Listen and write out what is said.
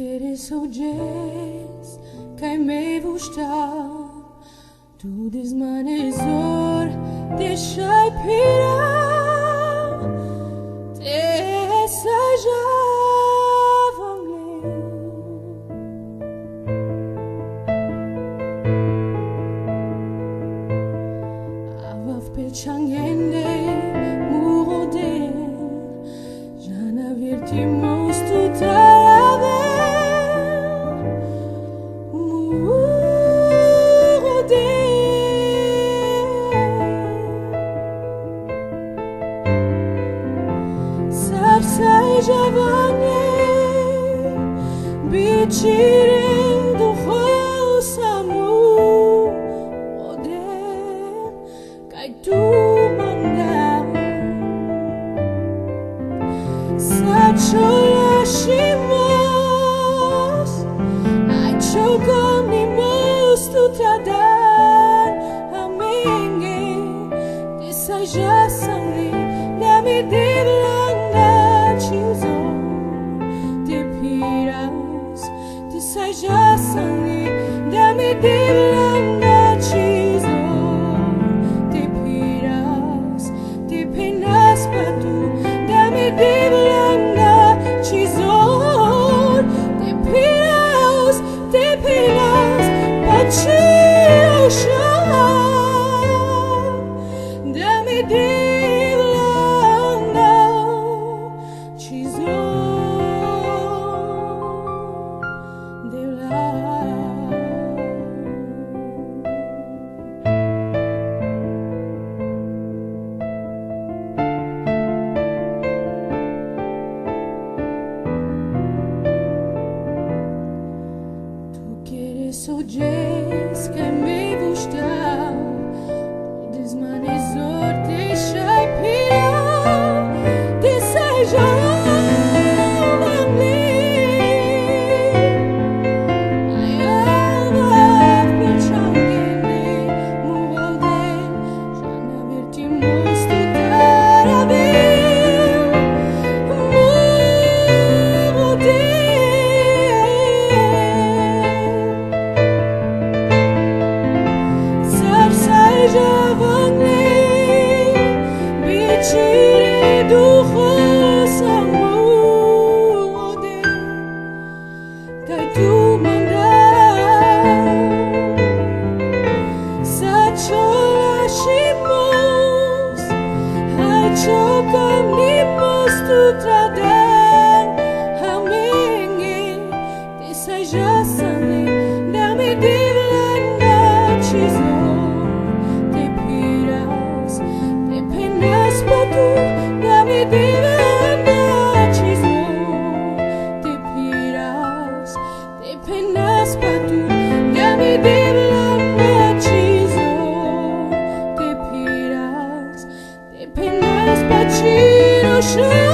queres saudades que me gostar, tu desmanezor deixai pirar, te sajavam avav pechangende murode, jana virtimos tutara. Javane bichirin du khosamu ode kai tu manda sachola shimos ai chogonimos tu tadan amenge desajasanli na me Sajasanli dami dilanda chizo te piras te penas patu dami dilanda chizo te piras pachiro sha dami dilanda chizo. Saudades que me gostar, o desmanezor deixai pirar, desejavam ai avav pechangende murode, jana virtimos tutara Javane bichiri du khosamu ode kai tu manda sachola shimos hai chokam nimos tu tradan hamenge desajasane dame dilanda chizo penas patu dami dilanda chizo te piras te penas pachiro sha.